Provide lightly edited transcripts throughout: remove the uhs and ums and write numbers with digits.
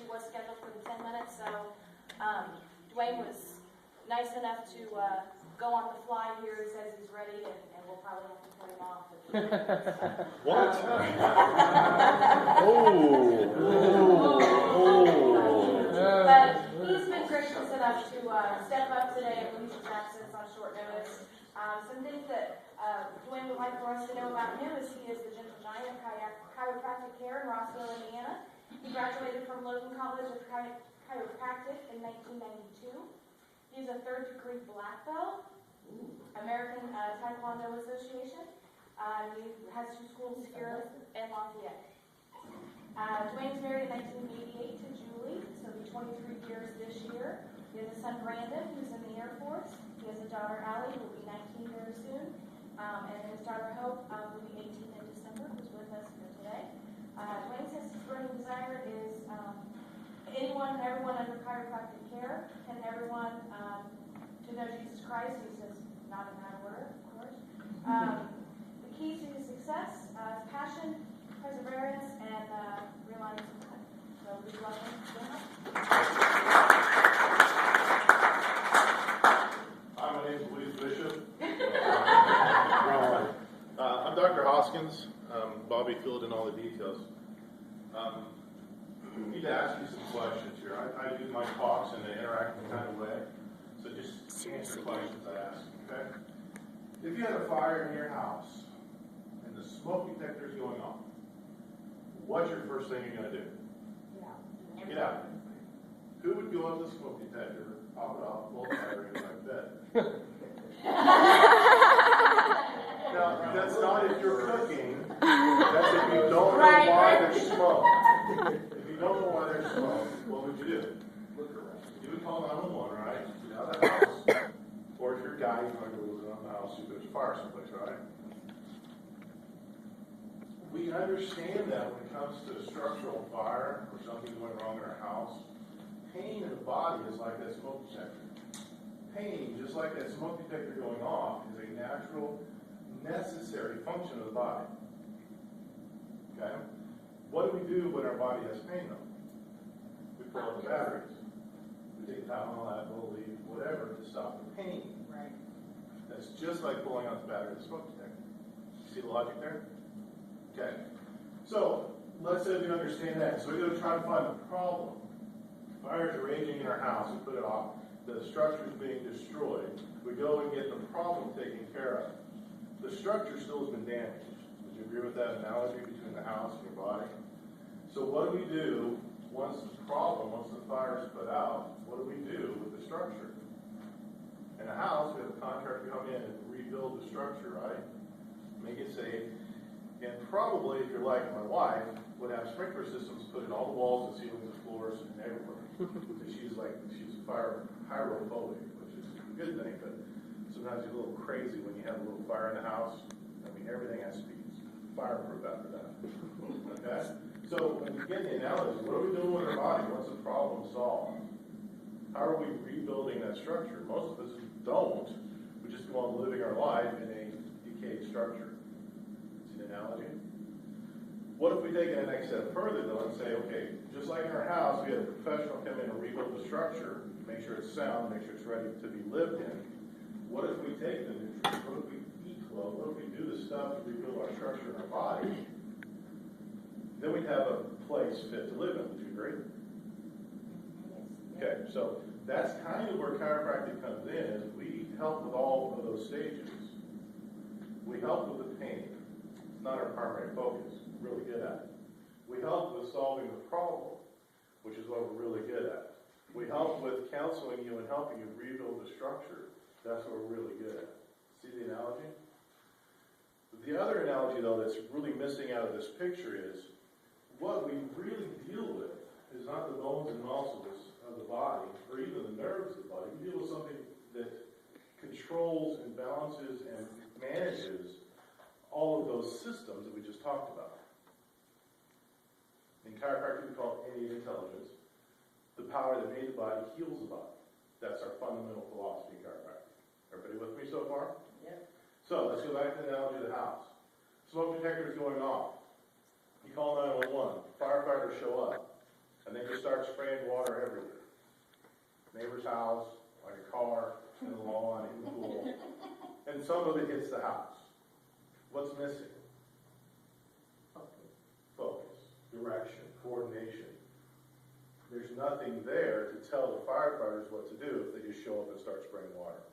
actually was scheduled for the 10 minutes, so Dwayne was nice enough to go on the fly here. He says he's ready, and we'll probably have to put him off. What? But he's been gracious enough to step up today at Louise's absence on short notice. Some things that Dwayne would like for us to know about him is he is the gentle giant of chiropractic care in Rossville, Indiana. He graduated from Logan College of Chiropractic in 1992. He's a third-degree black belt, American Taekwondo Association. He has 2 schools here in Lafayette. Dwayne's married in 1988 to Julie, so he'll be 23 years this year. He has a son, Brandon, who's in the Air Force. He has a daughter, Allie, who will be 19 very soon. And his daughter, Hope, will be 18 in December, who's with us here today. Dwayne says his burning desire is anyone and everyone under chiropractic care, and everyone to know Jesus Christ. He says, not in that order, of course. The key to his success is passion, perseverance, and realizing God. So please welcome Dwayne. Hi, my name is Louise Bishop. I'm Dr. Hoskins. Bobby filled in all the details. I need to ask you some questions here. I do my talks in an interactive kind of way, so just answer questions I ask, okay? If you had a fire in your house and the smoke detector is going off, what's your first thing you're going to do? Get out. Who would go up to the smoke detector, pop it off, blow the fire, and like that? Now, that's not if you're cooking. That's if you don't know why there's smoke. If you don't know why there's smoke, what would you do? Look around. You would call 911, right? Get out of the house. Or if you're a guy, you might go look around the house, see if there's a fire someplace, right? We understand that when it comes to structural fire or something going wrong in our house, pain in the body is like that smoke detector. Pain, just like that smoke detector going off, is a natural, necessary function of the body. Okay? What do we do when our body has pain, though? We pull out the batteries. We take Tylenol, Advil, leave, whatever, to stop the pain. Right. That's just like pulling out the battery of the smoke detector. See the logic there? Okay. So, let's say we understand that. So we go to try to find the problem. Fires are raging in our house. We put it off. The structure is being destroyed. We go and get the problem taken care of. The structure still has been damaged. Would you agree with that analogy between the house and your body? So what do we do once the fire is put out? What do we do with the structure? In a house, we have a contractor come in and rebuild the structure, right? Make it safe. And probably, if you're like my wife, would have sprinkler systems put in all the walls and ceilings and floors and everywhere. She's fire pyrophobic, which is a good thing, but sometimes you're a little crazy when you have a little fire in the house. I mean, everything has to be fireproof after that. Okay? So when you get the analogy, what are we doing with our body? What's the problem solved? How are we rebuilding that structure? Most of us don't. We just go on living our life in a decayed structure. See the analogy? What if we take it a next step further, though, and say, okay, just like in our house, we had a professional come in and rebuild the structure, make sure it's sound, make sure it's ready to be lived in. What if we take the nutrients? What if we eat well? What if we do the stuff to rebuild our structure in our body? Then we'd have a place fit to live in. Would you agree? Okay, so that's kind of where chiropractic comes in, is we help with all of those stages. We help with the pain. It's not our primary focus. We're really good at it. We help with solving the problem, which is what we're really good at. We help with counseling you and helping you rebuild the structure. That's what we're really good at. See the analogy? The other analogy, though, that's really missing out of this picture is what we really deal with is not the bones and muscles of the body or even the nerves of the body. We deal with something that controls and balances and manages all of those systems that we just talked about. In chiropractic, we call it innate intelligence. The power that made the body heals the body. That's our fundamental philosophy in chiropractic. Everybody with me so far? Yeah. So let's go back to the analogy of the house. Smoke detector is going off. You call 911. Firefighters show up. and they just start spraying water everywhere. Neighbor's house, like a car, in the lawn, in the pool, and some of it hits the house. What's missing? Focus, direction, coordination. There's nothing there to tell the firefighters what to do if they just show up and start spraying water.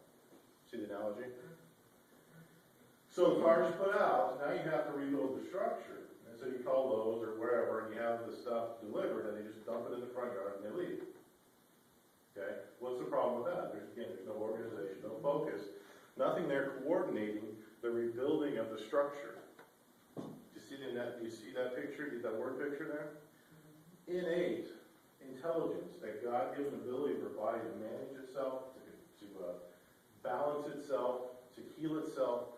See the analogy? So the fire's put out, now you have to rebuild the structure. And so you call Lowe's or wherever, and you have the stuff delivered, and they just dump it in the front yard and they leave. Okay? What's the problem with that? There's no organization, no focus, nothing there coordinating the rebuilding of the structure. Do you see that picture, that word picture there? Innate intelligence, that God-given ability for a body to manage itself, to balance itself, to heal itself,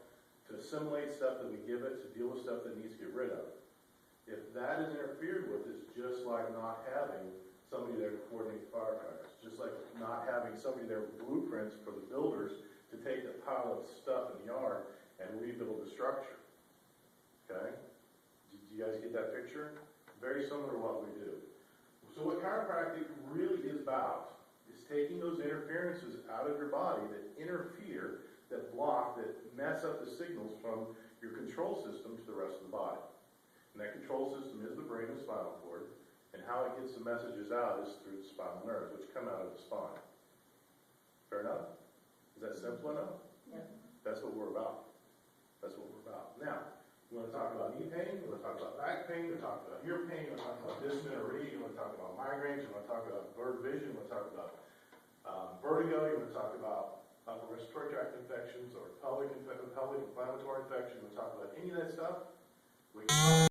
to assimilate stuff that we give it, to deal with stuff that it needs to get rid of. If that is interfered with, it's just like not having somebody there to coordinate firefighters, just like not having somebody there with blueprints for the builders to take the pile of stuff in the yard and rebuild the structure. Okay? Did you guys get that picture? Very similar to what we do. So what chiropractic really is about is taking those interferences out of your body that interfere, that block, that mess up the signals from your control system to the rest of the body. And that control system is the brain and spinal cord, and how it gets the messages out is through the spinal nerves, which come out of the spine. Fair enough? Is that simple enough? Yeah. That's what we're about. That's what we're about. Now, we want to talk about knee pain, we want to talk about back pain, we want to talk about ear pain, we want to talk about dysmenorrhea, you want to talk about migraines, you want to talk about blurred vision, you want to talk about vertigo, you want to talk about upper respiratory tract infections or pelvic inflammatory infections, you want to talk about any of that stuff. We can